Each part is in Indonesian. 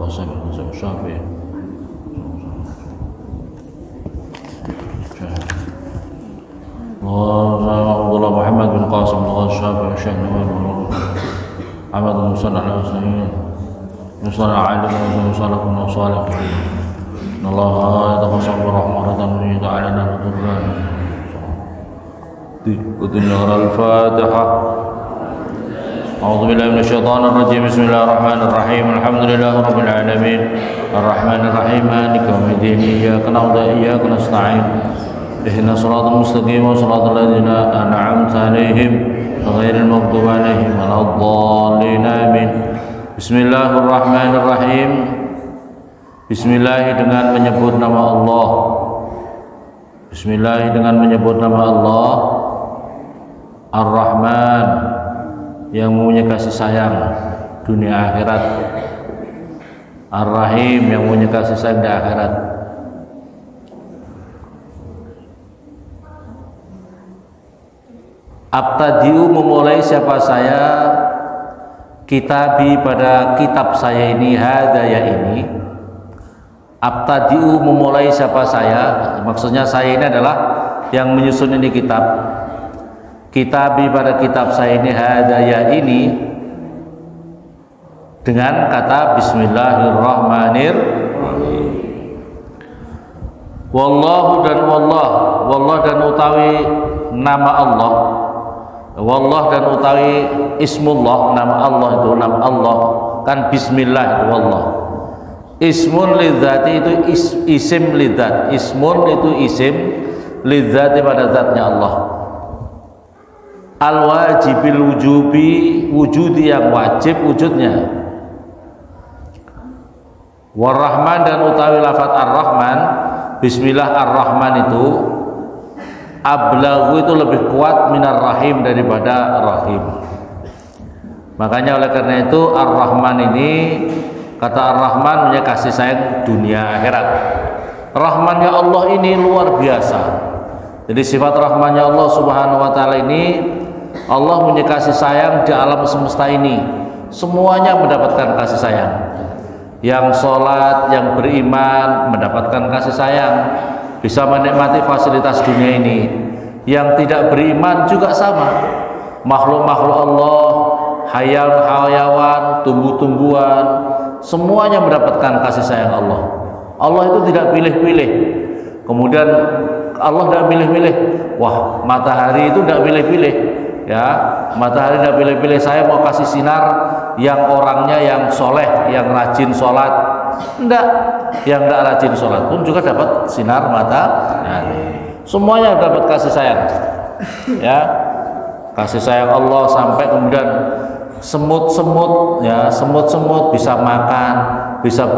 Syafi'i. Allah Muhammad bin Qasim al-Syafi'i Syekh Nawawi Ahmad bin Musa al-Husaini Musa al-Alim wa Musa al-Salih Allah yatafassal rahmatan min ta'ala wa ta'ala al-Fatihah. A'udzu billahi minasy syaithanir rajim. Bismillahirrahmanirrahim. Alhamdulillahi rabbil alamin. Arrahmanir rahim. Maliki yaumiddin. Iyyaka na'budu wa iyyaka nasta'in. Ihdinas siratal mustaqim. Shiratal ladzina an'amta 'alaihim ghairil maghdubi 'alaihim waladdallin. Amin. Bismillahirrahmanirrahim. Bismillah dengan menyebut nama Allah. Bismillah dengan menyebut nama Allah. Ar-Rahman yang mempunyai kasih sayang dunia akhirat. Ar-Rahim yang mempunyai kasih sayang di akhirat. Abtadi'u memulai siapa saya, kitabi pada kitab saya ini, hadaya ini. Abtadi'u memulai siapa saya, maksudnya saya ini adalah yang menyusun ini kitab. Kitabi pada kitab saya ini, hadaya ini, dengan kata Bismillahirrahmanirrahim. Wallahu dan wallah dan utawi nama Allah, wallah dan utawi ismullah, nama Allah itu, nama Allah kan Bismillah itu wallah. Ismun lidzati itu isim lidzat. Ismun itu isim lidzati pada zatnya Allah. Al-wajibil wujubi, wujudi yang wajib wujudnya. War-Rahman dan utawi lafaz Ar-Rahman, Bismillah Ar-Rahman itu ablaghu itu lebih kuat minar rahim daripada rahim. Makanya oleh karena itu Ar-Rahman ini, kata Ar-Rahman punya kasih sayang dunia akhirat. Rahmannya Allah ini luar biasa. Jadi sifat rahmannya Allah subhanahu wa ta'ala ini, Allah punya kasih sayang di alam semesta ini. Semuanya mendapatkan kasih sayang. Yang sholat, yang beriman mendapatkan kasih sayang, bisa menikmati fasilitas dunia ini. Yang tidak beriman juga sama. Makhluk-makhluk Allah, hayawan, tumbuh-tumbuhan, semuanya mendapatkan kasih sayang Allah. Allah itu tidak pilih-pilih. Kemudian Allah tidak pilih-pilih. Wah, matahari itu tidak pilih-pilih. Ya, matahari tidak pilih-pilih. Saya mau kasih sinar yang orangnya yang soleh, yang rajin sholat. Tidak, yang tidak rajin sholat pun juga dapat sinar matahari. Semuanya dapat kasih sayang. Ya, kasih sayang Allah sampai kemudian semut-semut ya, semut-semut bisa makan, bisa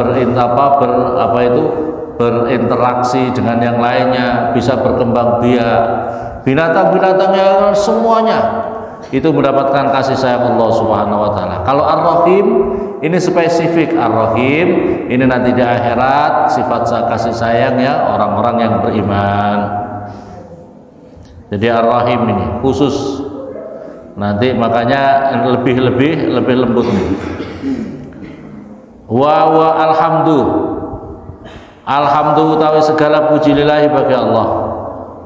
berinteraksi dengan yang lainnya, bisa berkembang biak. Binatang-binatang yang semuanya itu mendapatkan kasih sayang Allah Subhanahu wa taala. Kalau Ar-Rahim ini spesifik, Ar-Rahim ini nanti di akhirat sifat kasih sayang ya orang-orang yang beriman. Jadi Ar-Rahim ini khusus. Nanti makanya lebih lembut nih. Wa alhamdu utawi segala puji lillahi bagi Allah.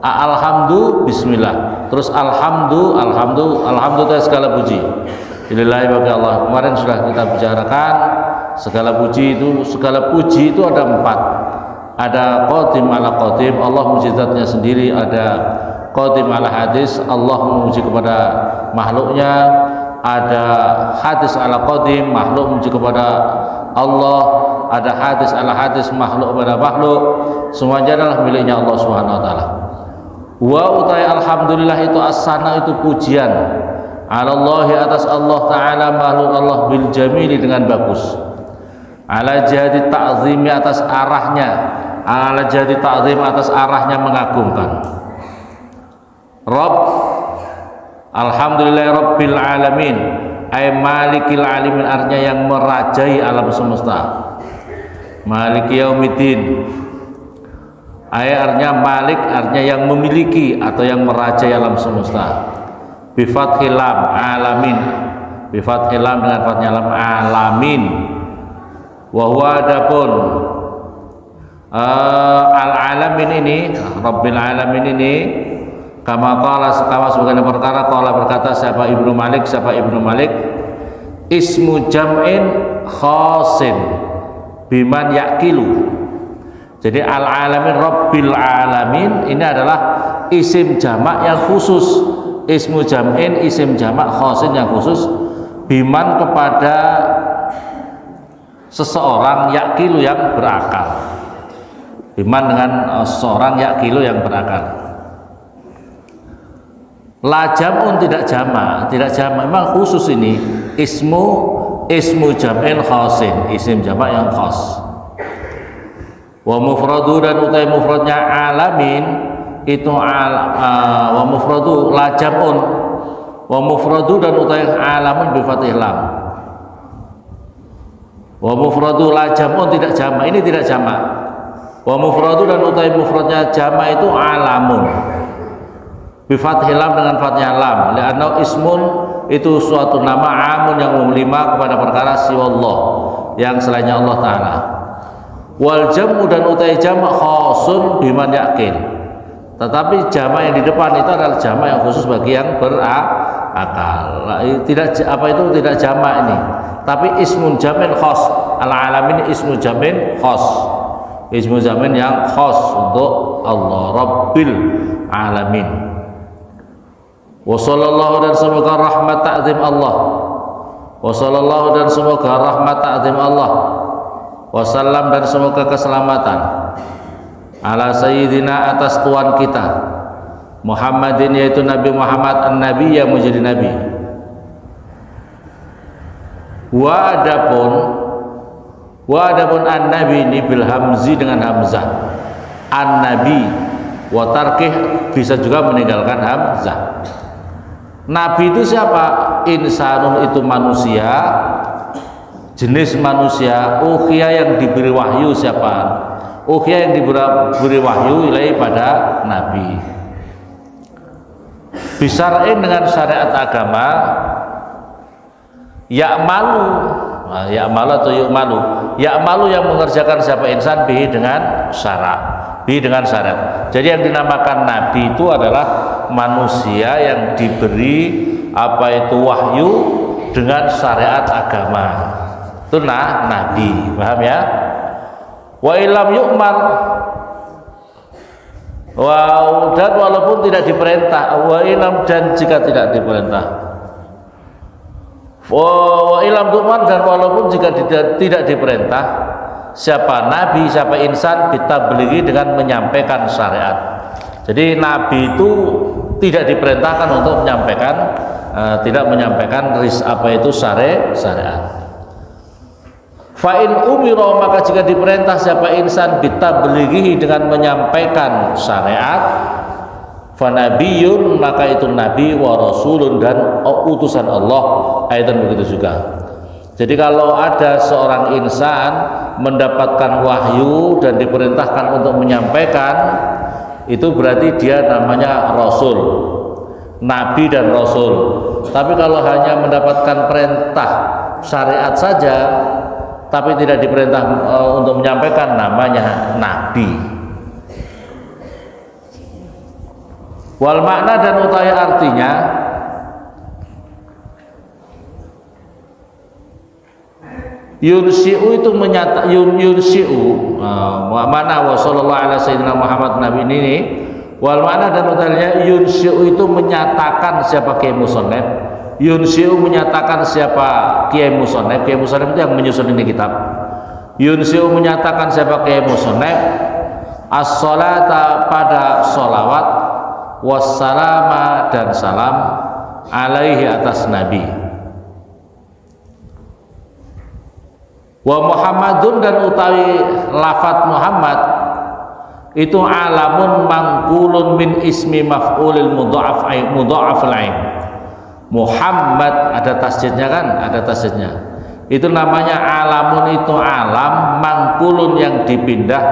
Alhamdu bismillah. Terus alhamdu utawi segala puji lillahi bagi Allah. Kemarin sudah kita bicarakan segala puji itu ada 4. Ada qadim ala qadim, Allah memuji zatnya sendiri. Ada qadim ala hadis, Allah memuji kepada makhluknya. Ada hadis ala qadim, makhluk memuji kepada Allah. Ada hadis ala hadis, makhluk kepada makhluk. Semuanya adalah miliknya Allah Subhanahu wa taala. Wa utai alhamdulillah itu as-sana itu pujian. Alallahi atas Allah taala, makhluk Allah bil jamili dengan bagus. Ala jadi ta'zimi atas arahnya. Ala jadi ta'zim atas arahnya mengagumkan. Rabb alhamdulillah rabbil alamin, ay malikil alamin, artinya yang merajai alam semesta. Maliki yaumiddin, ay artinya malik, artinya yang memiliki atau yang merajai alam semesta. Bi fathil lam alamin, bi fathil lam dengan fathnya lam alamin. Wa huwa adapun al-alamin ini, Rabbil alamin ini, kama sebagian perkara berkata siapa Ibnu Malik, ismu jam'in khasin biman yakilu. Jadi al-alamin, Rabbil alamin ini adalah isim jamak yang khusus, ismu jam'in isim jamak khasin yang khusus, biman kepada seseorang yakilu yang berakal. Biman dengan seorang yakilu yang berakal. La jam'un tidak jamak, memang khusus ini ismu jam'in khasin, isim jamak yang khas. Wa mufradu dan utai mufradnya alamin itu wa mufradu la jam'un, wa mufradu dan utai alamun bi fathih lam. Wa mufradu la jam'un tidak jamak, ini tidak jamak. Wa mufradu dan utai mufradnya jamak itu alamun bi fathih lam dengan fathnya lam. Li'anna ismun itu suatu nama amun yang umum kepada perkara siwallah yang selainnya Allah Ta'ala. Wal jam'u dan utai jamak khasun biman yakin, tetapi jamak yang di depan itu adalah jamak yang khusus bagi yang berakal. Tidak jamak ini, tapi ismun jamin khas. Al-alamin ismu jamin khas, ismu jamin yang khas untuk Allah Rabbil alamin. Wa sallallahu dan semoga rahmat ta'zim Allah, wa sallallahu dan semoga rahmat ta'zim Allah, wasallam dan semoga keselamatan ala sayyidina atas tuan kita Muhammadin yaitu Nabi Muhammad an-Nabi yang menjadi Nabi. Wa adapun an-Nabi ini bil hamzi dengan hamzah, an-Nabi wa tarkih bisa juga meninggalkan hamzah. Nabi itu siapa? Insanun itu manusia, jenis manusia. Ukhya yang diberi wahyu siapa? Ukhya yang diberi wahyu ilai pada Nabi. Bisar'in dengan syariat agama, ya'malu atau yu'malu. Ya'malu yang mengerjakan siapa insan bihi dengan syariat. Jadi yang dinamakan Nabi itu adalah manusia yang diberi wahyu dengan syariat agama. Itu Nabi, paham ya? Wa ilam yu'mar, dan walaupun tidak diperintah, wa ilam dan jika tidak diperintah, wa ilam yu'mar dan walaupun jika tidak diperintah, siapa Nabi, siapa insan kita beli dengan menyampaikan syariat. Jadi Nabi itu tidak diperintahkan untuk menyampaikan, syariat. Fa'in umiro maka jika diperintah siapa insan kita belihi dengan menyampaikan syariat, fanabiyun maka itu nabi wa rasulun dan utusan Allah, ayatan begitu juga. Jadi kalau ada seorang insan mendapatkan wahyu dan diperintahkan untuk menyampaikan, itu berarti dia namanya rasul, nabi dan rasul. Tapi kalau hanya mendapatkan perintah syariat saja tapi tidak diperintah untuk menyampaikan, namanya nabi. Wal makna dan utai artinya yunsi'u itu mana wa sallallahu ala sayyidina Muhammad Nabi ini. Wal makna dan utainya yunsi'u itu menyatakan siapa Kiai Musonef. Yunsi'u menyatakan siapa Kiai Musonef. Kiai Musonef itu yang menyusun ini kitab. Yunsi'u menyatakan siapa Kiai Musonef as-salata pada sholawat, wassalama dan salam alaihi atas Nabi. Wa Muhammadun dan utawi lafat Muhammad itu alamun mangkulun min ismi maf'ulil mudha'afil ain. Muhammad ada tasjidnya kan? Ada tasjidnya. Itu namanya alamun, itu alam mangkulun yang dipindah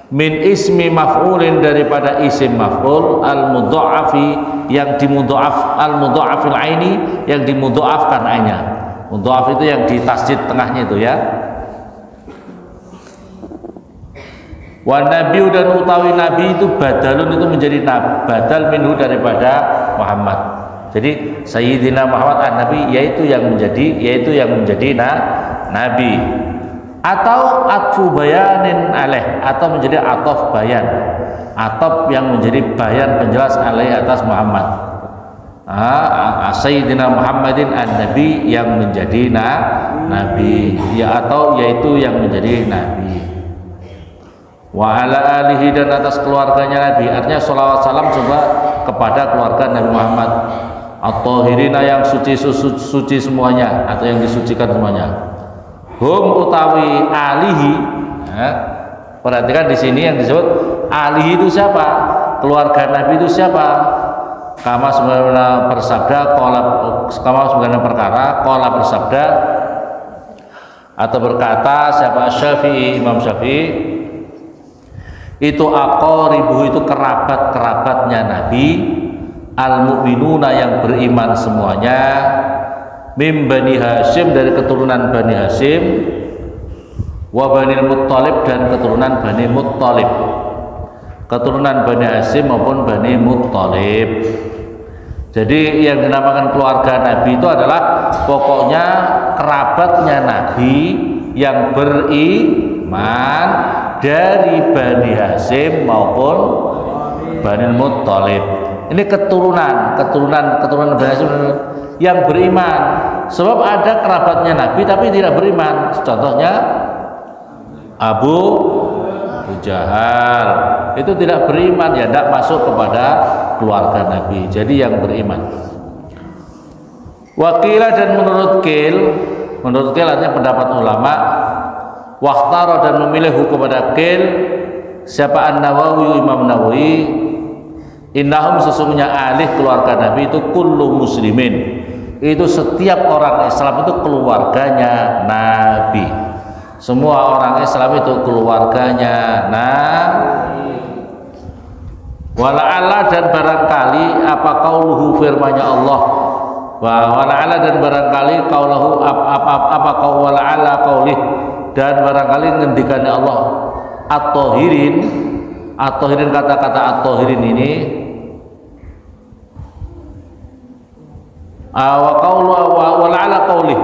min ismi maf'ulin daripada isim maf'ul al mudha'afi yang dimudha'af, al mudha'afil aini yang dimudha'afkan ainnya. Mudha'af itu yang di tasjid tengahnya itu ya. Wa nabiyu dan utawi nabi itu badalun itu menjadi badal minhu daripada Muhammad. Jadi Sayyidina Muhammad an-Nabi yaitu yang menjadi nabi. Atau atfu bayanin alaih, atau menjadi atof bayan, atop yang menjadi bayan penjelas alaih atas Muhammad. Sayyidina Muhammadin an-Nabi yang menjadi nabi, ya, atau yaitu yang menjadi nabi. Wa ala alihi dan atas keluarganya Nabi, artinya sholawat salam coba kepada keluarga Nabi Muhammad at-tahirina yang suci semuanya atau yang disucikan semuanya. Hum utawi alihi, perhatikan di sini yang disebut alihi itu siapa? Keluarga Nabi itu siapa? Kama sebagaimana bersabda, kama sebagaimana perkara, qala bersabda atau berkata siapa? Syafi'i, Imam Syafi'i, itu aqaribuhu itu kerabat-kerabatnya Nabi, al-mu'minuna yang beriman semuanya, mim Bani Hashim dari keturunan Bani Hashim, wa Bani Muttalib dan keturunan Bani Muttalib, keturunan Bani Hashim maupun Bani Muttalib. Jadi yang dinamakan keluarga Nabi itu adalah pokoknya kerabatnya Nabi yang beriman dari Bani Hashim maupun Bani Muttalib. Ini keturunan Bani Hashim yang beriman. Sebab ada kerabatnya Nabi tapi tidak beriman. Contohnya Abu Jahal itu tidak beriman, ya tidak masuk kepada keluarga Nabi. Jadi yang beriman. Wakilah dan menurut Kil artinya pendapat ulama, wakhtara dan memilih hukum pada Kil siapa An-Nawawi, Imam Nawawi, innahum sesungguhnya alih keluarga Nabi itu kullu muslimin, itu setiap orang Islam itu keluarganya Nabi. Semua orang Islam itu keluarganya Nabi. Wala'ala dan barangkali apa qauluhu firman-Nya Allah. Wala'ala dan barangkali qauluhu apa wala'ala qaulih dan barangkali ngendikannya Allah at-tahirin kata-kata at-tahirin ini wa ala qauli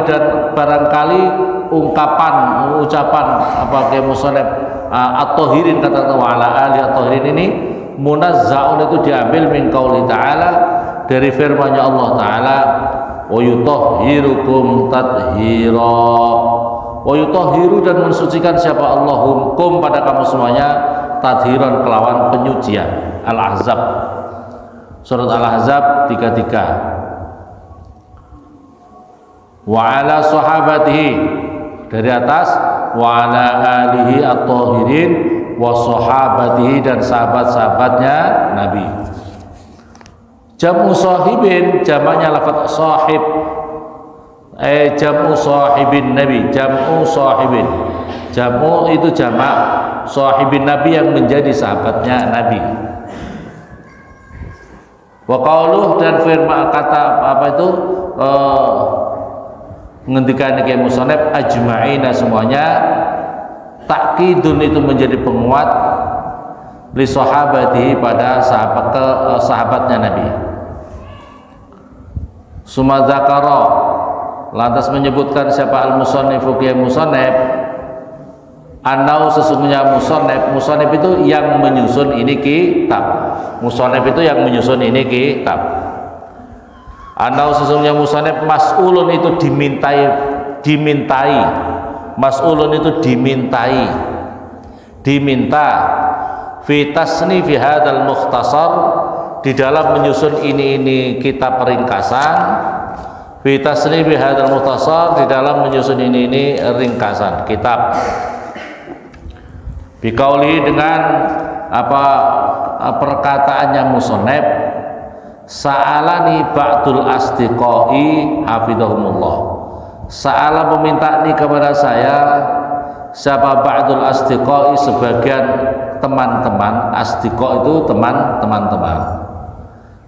dan barangkali ucapan apa kayak musannaf at-tahirin kata wa ala ali at-tahirin ini munazzaun itu diambil min qauli ta'ala dari firman-Nya Allah taala wa yutahhirukum tathira, wa yutahhiru dan mensucikan siapa Allah hukum pada kamu semuanya tadhiran kelawan penyucian. Al-Ahzab, surat Al-Ahzab 33. Wa ala sahabatihi dari atas, wa ala alihi at-tahirin wa sahabatihi dan sahabat-sahabatnya Nabi. Jam'u sahibin jamaknya lafaz sahib, jam'u sahibin Nabi, jam'u sahibin, jam'u itu jamak sahibin Nabi yang menjadi sahabatnya Nabi. Wa qauluh dan firman kata apa itu menghentikan kayak musannaf ajma'ina semuanya, takkidun itu menjadi penguat li sahabatihi pada sahabatnya Nabi. Suma dzakara lantas menyebutkan siapa al-musannifu kiai musannaf annau sesungguhnya musannaf itu yang menyusun ini kitab. Musannaf itu yang menyusun ini kitab. Annau sesungguhnya musannaf mas'ulun itu dimintai. Mas'ulun itu diminta fi tasnifi hadzal mukhtasar di dalam menyusun ini kitab ringkasan, fi tasnifi hadzal mukhtasar di dalam menyusun ini ringkasan kitab. Biqauli dengan apa perkataannya musannaf, sa'alani ba'dul asdiqai hafizahumullah. Sa'ala meminta nih kepada saya siapa ba'dul asdiqai sebagian teman-teman. Asdiqa itu teman-teman.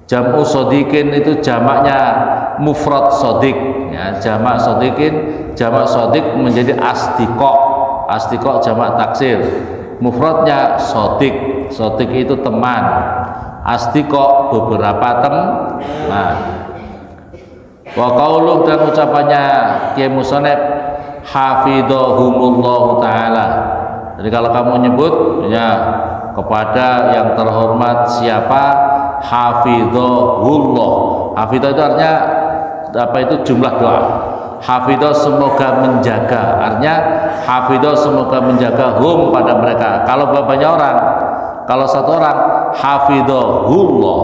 Jam'u sodikin itu jamaknya mufrad sodik ya, jamak sodikin, jamak sodik menjadi asdiqa. Asdiqo jamak taksir. Mufradnya sodik. Sodik itu teman. Asdiqo beberapa teman. Wa qauluh dan ucapannya Kiai Musoneb hafidhahumullahu taala. Jadi kalau kamu nyebut ya kepada yang terhormat siapa, hafidhahullah. Hafidhah itu artinya apa, itu jumlah doa. Hafidhah semoga menjaga, artinya hafidhah semoga menjaga hum pada mereka. Kalau banyak orang, kalau satu orang, hafidhahullah,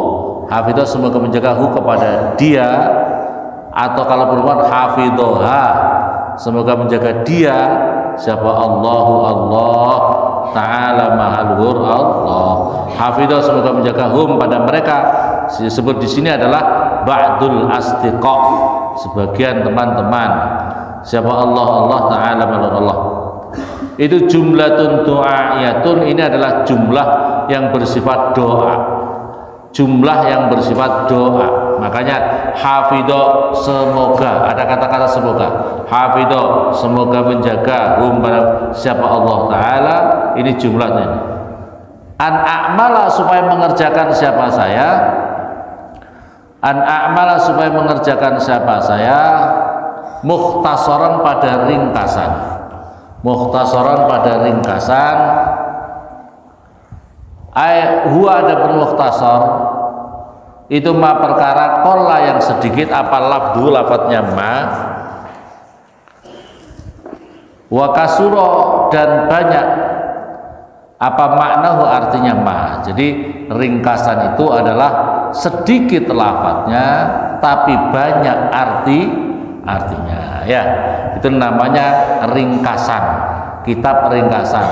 hafidhah semoga menjaga hu kepada dia. Atau kalau perempuan, hafidhoha semoga menjaga dia. Siapa? Allahu Allah Ta'ala Maha Luhur Allah. Hafidhah semoga menjaga hum pada mereka. Disebut di sini adalah ba'dul asdiqa, sebagian teman-teman. Siapa? Allah Ta'ala Maha Luhur Allah. Itu jumlatun du'a'iyatun, ini adalah jumlah yang bersifat doa. Jumlah yang bersifat doa. Makanya hafidho semoga, ada kata-kata semoga. Hafidho semoga menjaga hum pada siapa Allah Ta'ala. Ini jumlahnya. An a'mala supaya mengerjakan siapa saya. An a'mala supaya mengerjakan siapa saya. Mukhtasaran pada ringkasan. Mukhtasaran pada ringkasan. Huwa ada pun mukhtasar itu ma perkara kola yang sedikit apa lafdu lafadznya ma, wa kasuro dan banyak apa maknahu artinya ma. Jadi ringkasan itu adalah sedikit lafadznya tapi banyak artinya ya, itu namanya ringkasan, kitab ringkasan.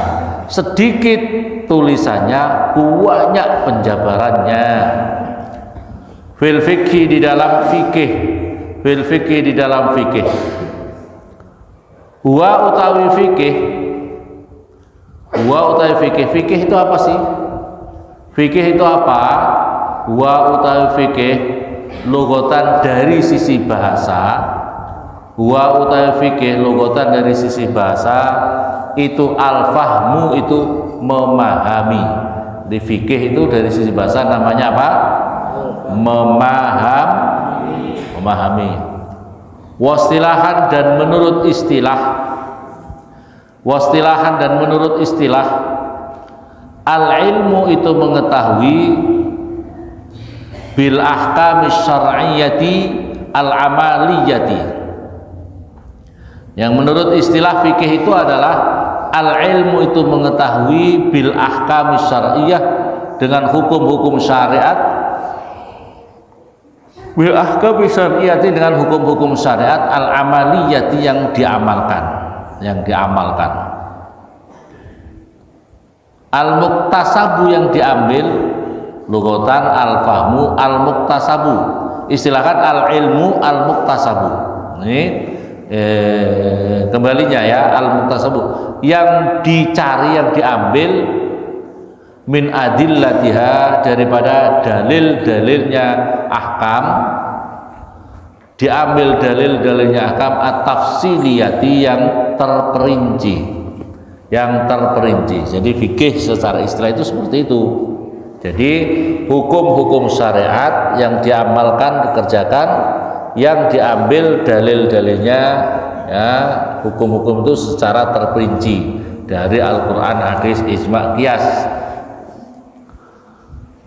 Sedikit tulisannya, banyak penjabarannya. Fil fikih di dalam fikih, fil fikih di dalam fikih. Wa utawi fikih, wa utawi fikih. Fikih itu apa sih? Fikih itu apa? Wa utawi fikih logotan dari sisi bahasa. Wa utawi fikih logotan dari sisi bahasa itu al-fahmu, itu memahami. Di fikih itu dari sisi bahasa namanya apa? Memahami. Wastilahan dan menurut istilah. Wastilahan dan menurut istilah. Al-ilmu itu mengetahui bil ahkami syar'iyyati al-amaliyati. Yang menurut istilah fikih itu adalah al-ilmu itu mengetahui bil ahkami syar'iyyah dengan hukum-hukum syariat, bil ahkami syar'iyyati dengan hukum-hukum syariat al-amaliyati yang diamalkan, al-muktasabu yang diambil, lugatan al-fahmu al-muktasabu, istilahkan al-ilmu al-muktasabu. Ini kembalinya ya, al-muktasabu yang dicari, yang diambil min adillatiha daripada dalil-dalilnya ahkam, diambil dalil-dalilnya ahkam at-tafsiliyati yang terperinci, Jadi fikih secara istilah itu seperti itu. Jadi hukum-hukum syariat yang diamalkan, dikerjakan, yang diambil dalil-dalilnya ya, hukum-hukum itu secara terperinci dari Al-Quran, hadis, ijma', qiyas.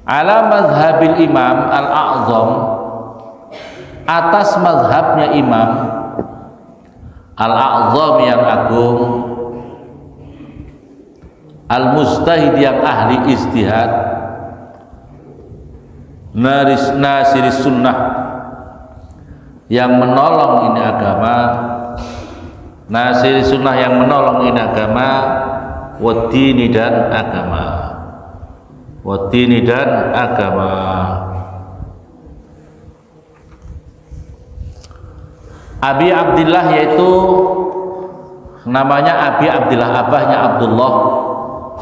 Ala mazhabil imam al-a'zam, atas mazhabnya imam al-a'zam yang agung, al-mustahid yang ahli ijtihad, nasiris sunnah yang menolong ini agama, nasir sunnah yang menolong ini agama, wadini dan agama, wadini dan agama. Abi Abdillah yaitu namanya Abi Abdillah, abahnya Abdullah,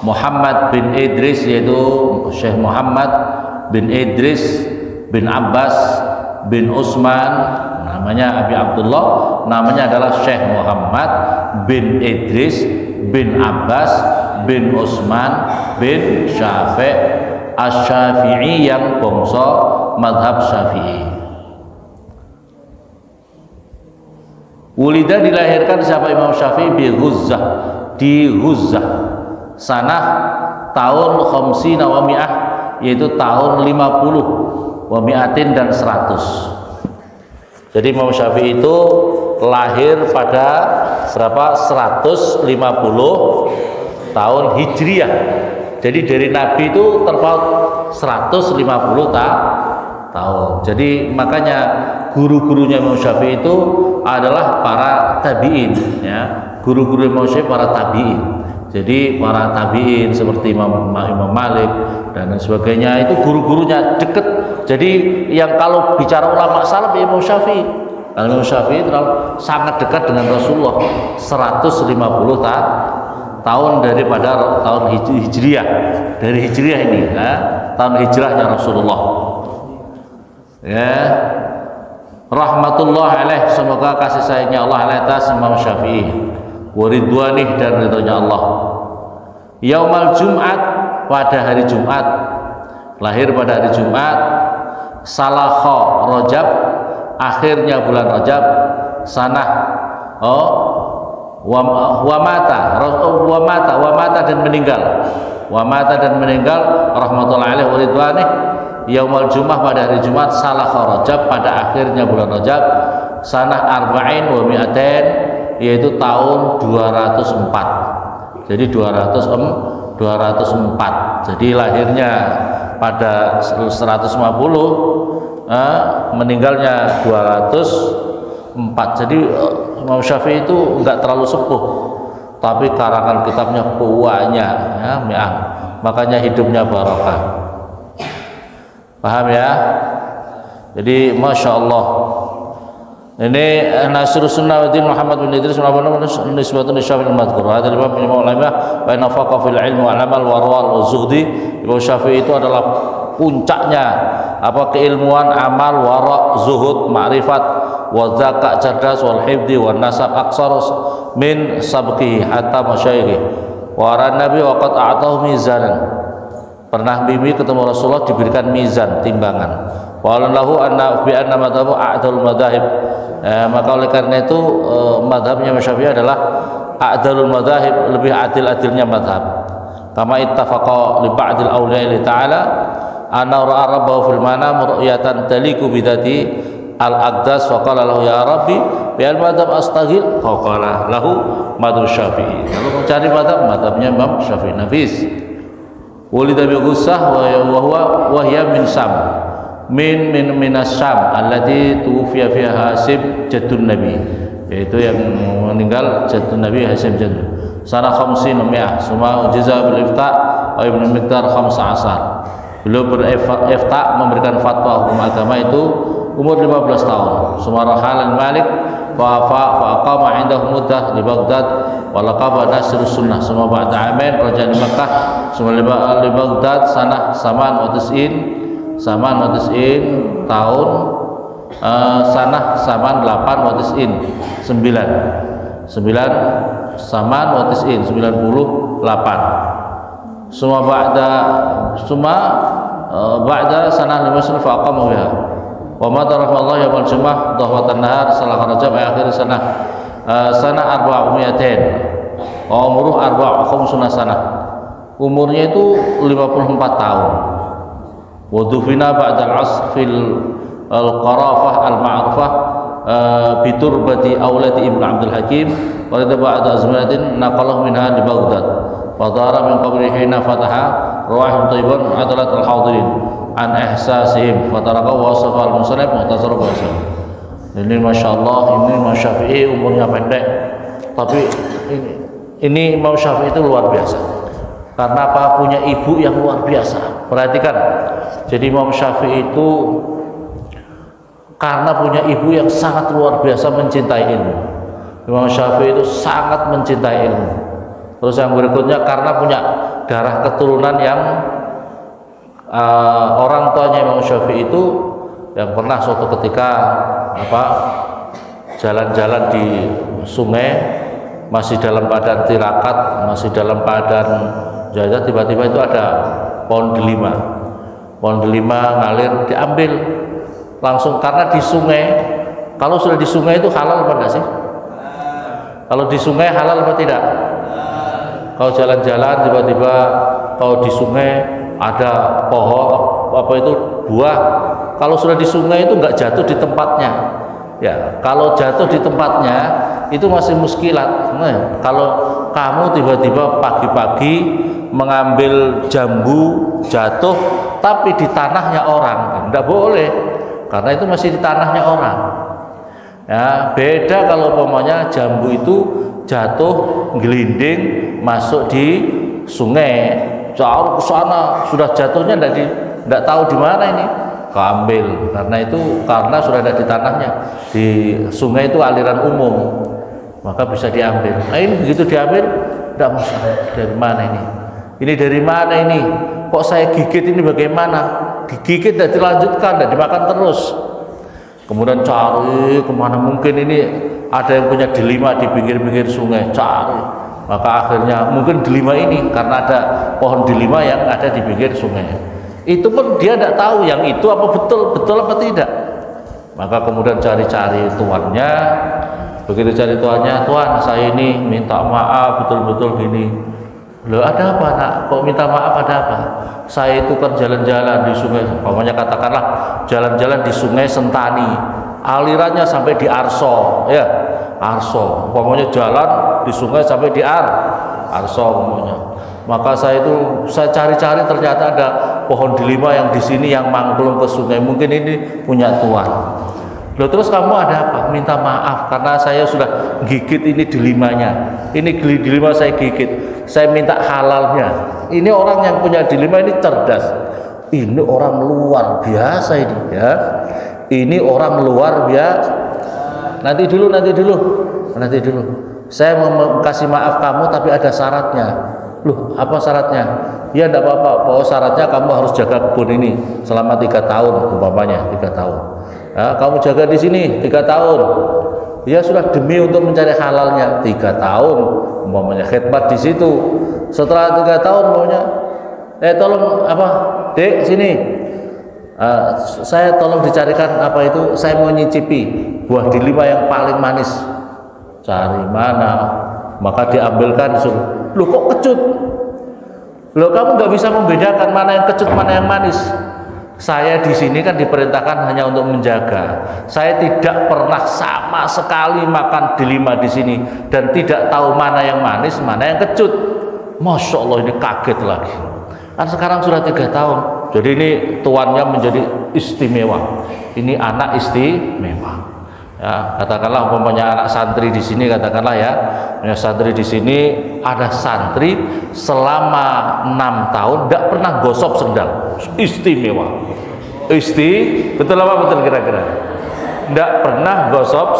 Muhammad bin Idris yaitu Syekh Muhammad bin Idris bin Abbas bin Utsman, namanya Abi Abdullah namanya adalah Syekh Muhammad bin Idris bin Abbas bin Utsman bin Syafi' Asy-Syafi'i yang bangsa madhab Syafi'i. Ulida dilahirkan siapa Imam Syafi'i di Ghuzzah sanah tahun khamsina wa mi'ah, yaitu tahun 50 wa mi'atin dan 100. Jadi Imam Syafi'i itu lahir pada berapa? 150 tahun Hijriah. Jadi dari Nabi itu terpaut 150 tahun. Jadi makanya guru-gurunya Imam Syafi'i itu adalah para tabi'in, ya. Guru-guru Imam Syafi'i para tabi'in. Jadi para tabi'in seperti Imam Malik dan sebagainya itu guru-gurunya deket. Jadi yang kalau bicara ulama salaf ya Imam Syafi'i. Karena Imam Syafi'i itu sangat dekat dengan Rasulullah 150 tahun daripada tahun Hijriah. Dari Hijriah ini, ya, tahun hijrahnya Rasulullah. Ya. Rahmatullah alaih, semoga kasih sayangnya Allah alaih atas Imam Syafi'i. Waridwanih, dan ridhonya Allah. Yaumal Jum'at, pada hari Jumat, lahir pada hari Jumat, Salakha Rajab, akhirnya bulan Rajab, sanah wamata dan meninggal rahmatullahi alaihi waridwanih yaumal Jum'ah, pada hari Jumat, Salakha Rajab, pada akhirnya bulan Rajab, sanah arba'in wa mi'atain, yaitu tahun 204. Jadi 204. Jadi lahirnya pada 150, meninggalnya 204. Jadi Imam Syafi'i itu enggak terlalu sepuh, tapi karangan kitabnya banyak, ya, makanya hidupnya barokah. Paham ya? Jadi Masya Allah. Ini Nasrus Sunnah Waddin Muhammad bin Idris nisbatun Syafi'i al-madhkur. Hadal Imam Ulamah wa nafaqa fil ilmi wal amal wa rawal wa zuhdi. Imam Syafi'i itu adalah puncaknya keilmuan, amal, wara, zuhud, ma'rifat, wa zaka, cerdas, wal hifdi, wa nasab aksar min sabqihi hatta masyayikhi. Wa ran Nabi wa qad a'tahu mizanan. Pernah Bibi ketemu Rasulullah diberikan mizan, timbangan. Wa lahu anna bi anna madhabu a'dalul madahib. Maka oleh karena itu madhabnya Syafi'i adalah a'dalul madhahib, lebih adil-adilnya madhab. Kama ittafaqa li ba'dil awliya li ta'ala anna ra'a rabbahu fil manam ru'yatan taliku bidati al-aqdas fa qala lahu ya rabbi bi al-madhab astaghil fa qala lahu madhab Syafi'i. Lalu mencari madhabnya Imam Syafi'i nafis. Walida bi Ghussah wa hiya min Sam. Minas Syam allati tuwfiya fiha Hasib jaddun Nabi, yaitu yang meninggal jaddun Nabi Hasib jaddun sana khamsin mi'ah suma ujiza bil ifta wa ibnu Miqdar 15. Beliau berifta memberikan fatwa hukum agama itu umur 15 tahun. Suma rahal Malik fa aqama indahu muddah di Baghdad wa laqaba Nasrus Sunnah. Suma ba'da amin raja di Makkah suma li Baghdad sanah saman wa tis'in tahun sanah saman 8 wa tis'in 9 saman wa tis'in 98. Suma ba'da sanah 5 fa aqama biha wa mata rahmatullah yaumal Jum'ah dhahwatan nahar salah Rajab akhir sanah 400 wa umruh 450 sanah, umurnya itu 54 tahun. Wadufina ba'dal asfil al-qarafah al-ma'rufah biturbati awlati Ibnu Abdul Hakim wa idza ba'da azminatin naqalahu minha di Baghdad wa dhara min qabri hina fataha rawahim thayyiban adalat al-hadirin an ihsasihim wa taraka wasafa al-musannif muhtasar bahasa. Ini masyaallah, ini Imam Syafi'i umurnya pendek, tapi ini Imam Syafi'i itu luar biasa. Karena apa? Punya ibu yang luar biasa. Perhatikan. Jadi Imam Syafi'i itu karena punya ibu yang sangat luar biasa mencintai ilmu. Imam Syafi'i itu sangat mencintai ilmu. Terus yang berikutnya karena punya darah keturunan yang orang tuanya Imam Syafi'i itu yang pernah suatu ketika jalan-jalan di sungai, masih dalam keadaan tirakat, masih dalam keadaan jajah, tiba-tiba itu ada pohon delima. Pohon delima ngalir, diambil langsung, karena di sungai, kalau sudah di sungai itu halal apa enggak sih? Kalau di sungai halal apa tidak? Kalau jalan-jalan tiba-tiba kalau di sungai ada pohon apa itu buah, kalau sudah di sungai itu enggak jatuh di tempatnya. Ya, kalau jatuh di tempatnya itu masih muskilat. Nah, kalau kamu tiba-tiba pagi-pagi mengambil jambu jatuh tapi di tanahnya orang, enggak boleh, karena itu masih di tanahnya orang. Ya, beda kalau umpamanya jambu itu jatuh gelinding masuk di sungai, jauh ke sana, sudah jatuhnya enggak tahu di mana ini, keambil, karena sudah ada di tanahnya. Di sungai itu aliran umum, maka bisa diambil. Nah, ini begitu diambil, enggak masalah. Dari mana ini? Ini dari mana ini? Kok saya gigit ini bagaimana? Digigit dan dilanjutkan dan dimakan terus. Kemudian cari kemana mungkin ini ada yang punya delima di pinggir-pinggir sungai, cari. Maka akhirnya mungkin delima ini karena ada pohon delima yang ada di pinggir sungai. Itu pun dia tidak tahu yang itu apa betul apa tidak. Maka kemudian cari-cari tuannya. Begitu cari tuannya, Tuan saya ini minta maaf betul-betul gini. Loh, ada apa nak? Kok minta maaf, ada apa? Saya itu kan jalan-jalan di sungai, pokoknya katakanlah jalan-jalan di sungai Sentani, alirannya sampai di Arso, ya Arso, pokoknya jalan di sungai sampai di Arso pokoknya. Maka saya cari-cari ternyata ada pohon delima yang di sini yang mangklung ke sungai, mungkin ini punya tuan. Loh, terus kamu ada apa? Minta maaf karena saya sudah gigit ini delimanya. Ini delima saya gigit. Saya minta halalnya. Ini orang yang punya delima ini cerdas. Ini orang luar biasa ini, ya. Ini orang luar biasa. Nanti dulu. Saya mau kasih maaf kamu tapi ada syaratnya. Loh, apa syaratnya? Ya enggak apa-apa. Pokoknya syaratnya kamu harus jaga kebun ini selama 3 tahun, umpamanya 3 tahun. Ya, kamu jaga di sini 3 tahun. Ya sudah, demi untuk mencari halalnya 3 tahun, umpamanya khidmat di situ. Setelah 3 tahun umpamanya, tolong apa, Dek sini, saya tolong dicarikan apa itu, saya mau nyicipi buah delima yang paling manis. Cari mana? Maka diambilkan. Loh, kok kecut? Loh, kamu nggak bisa membedakan mana yang kecut mana yang manis. Saya di sini kan diperintahkan hanya untuk menjaga. Saya tidak pernah sama sekali makan delima di sini dan tidak tahu mana yang manis, mana yang kecut. Masya Allah, ini kaget lagi. Kan sekarang sudah 3 tahun. Jadi ini tuannya menjadi istimewa. Ini anak istimewa. Ya, katakanlah umpamanya anak santri di sini, katakanlah ya santri di sini ada santri selama 6 tahun tidak pernah gosok sendal, istimewa. Betul apa betul kira-kira? Tidak pernah gosok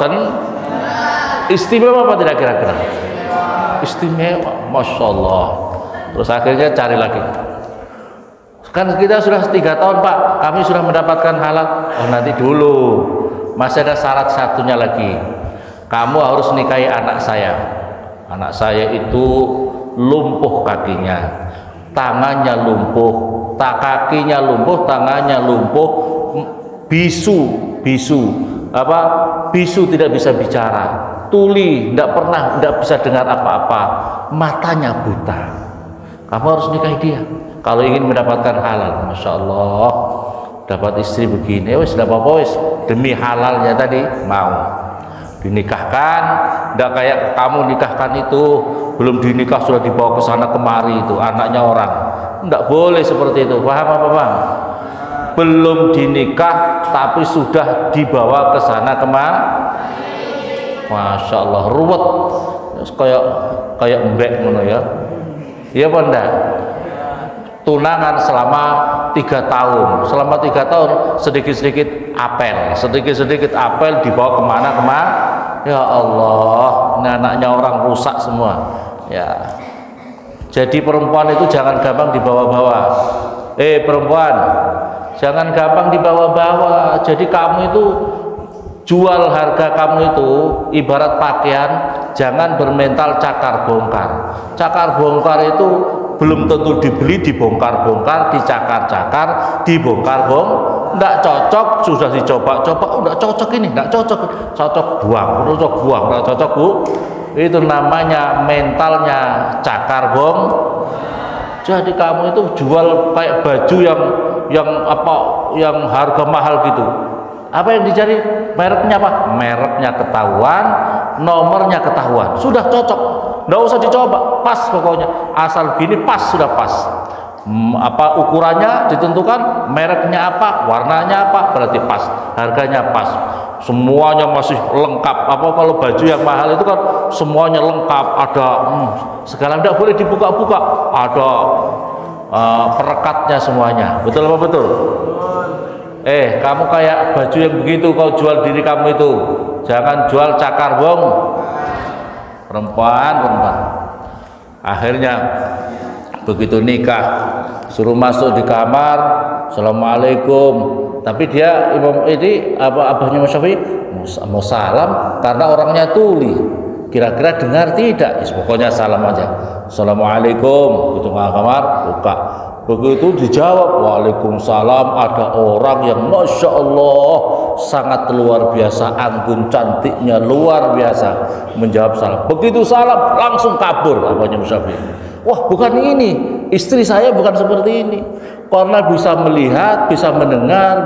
istimewa apa tidak kira-kira? Istimewa, masya Allah. Terus akhirnya cari lagi. Kan kita sudah 3 tahun Pak, kami sudah mendapatkan halal. Oh, nanti dulu. Masih ada syarat satunya lagi. Kamu harus nikahi anak saya. Anak saya itu lumpuh kakinya, tangannya lumpuh, kakinya lumpuh, tangannya lumpuh, bisu, tidak bisa bicara, tuli, tidak bisa dengar apa-apa, matanya buta. Kamu harus nikahi dia kalau ingin mendapatkan halal. Masya Allah, dapat istri begini, wes tidak apa-apa, wes demi halalnya tadi mau dinikahkan. Tidak kayak kamu nikahkan itu belum dinikah sudah dibawa ke sana kemari, itu anaknya orang. Tidak boleh seperti itu, paham apa Bang? Belum dinikah tapi sudah dibawa ke sana kemari. Masya Allah, ruwet kayak mbek ngono ya. Iya apa enggak? Tunangan selama 3 tahun, selama 3 tahun sedikit-sedikit apel dibawa kemana. Ya Allah, ini anaknya orang rusak semua ya. Jadi perempuan itu jangan gampang dibawa-bawa. Perempuan, jangan gampang dibawa-bawa. Jadi kamu itu jual harga kamu itu ibarat pakaian, jangan bermental cakar bongkar. Cakar bongkar itu belum tentu dibeli, dibongkar-bongkar, dicakar-cakar, dibongkar-bongkar, enggak cocok, sudah dicoba-coba, enggak cocok ini, enggak cocok, buang, enggak cocok Bu. Itu namanya mentalnya cakar Jadi kamu itu jual kayak baju yang harga mahal gitu. Apa yang dicari? Mereknya apa? Mereknya ketahuan, nomornya ketahuan. Sudah cocok. Nggak usah dicoba, pas pokoknya. Asal gini pas, sudah pas. Apa ukurannya ditentukan, mereknya apa, warnanya apa, berarti pas. Harganya pas. Semuanya masih lengkap. Apa kalau baju yang mahal itu kan semuanya lengkap, ada segala, tidak boleh dibuka-buka, ada perekatnya semuanya. Betul apa betul? Kamu kayak baju yang begitu kau jual diri kamu itu. Jangan jual cakar perempuan. Akhirnya begitu nikah, suruh masuk di kamar, assalamualaikum. Tapi dia imam ini abahnya Mas Syafi'i mau salam karena orangnya tuli. Kira-kira dengar tidak? Pokoknya salam aja. Assalamualaikum. Itu kamar buka. Begitu dijawab waalaikumsalam, ada orang yang Masya Allah sangat luar biasa, anggun cantiknya luar biasa menjawab salam. Begitu salam langsung kabur abahnya Mas Syafi'i. Wah, bukan ini, istri saya bukan seperti ini. Karena bisa melihat, bisa mendengar,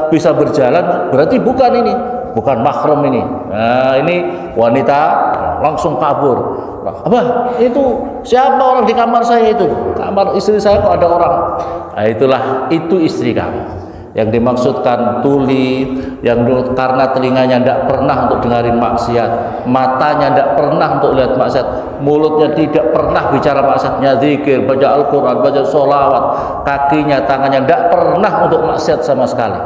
bisa berjalan, berarti bukan ini, bukan mahram ini. Nah, ini wanita langsung kabur. Abah, itu siapa orang di kamar saya itu? Kamar istri saya kok ada orang? Nah, itu istri kamu. Yang dimaksudkan tuli, yang karena telinganya tidak pernah untuk dengarin maksiat, matanya tidak pernah untuk lihat maksiat, mulutnya tidak pernah bicara maksiatnya, zikir, baca Al-Quran, baca sholawat, kakinya, tangannya tidak pernah untuk maksiat sama sekali.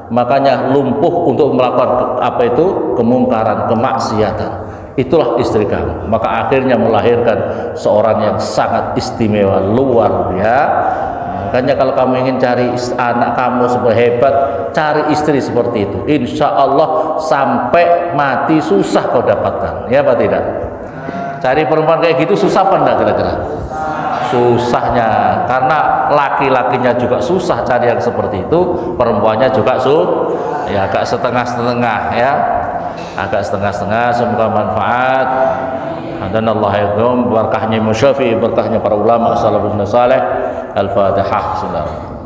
Makanya lumpuh untuk melakukan kemungkaran, kemaksiatan. Itulah istri kamu. Maka akhirnya melahirkan seorang yang sangat istimewa, luar biasa. Makanya kalau kamu ingin cari anak kamu seperti hebat, cari istri seperti itu. Insya Allah sampai mati susah kau dapatkan. Ya apa tidak? Cari perempuan kayak gitu susah apa enggak kira-kira? Susahnya, karena laki-lakinya juga susah cari yang seperti itu, perempuannya juga ya agak setengah-setengah ya. Agak setengah-setengah, semoga manfaat. Hadanallahu yaikum, berkahnya Imam Syafi'i, berkahnya para ulama salafus saleh. Al-Fatihah. Bismillahirrahmanirrahim.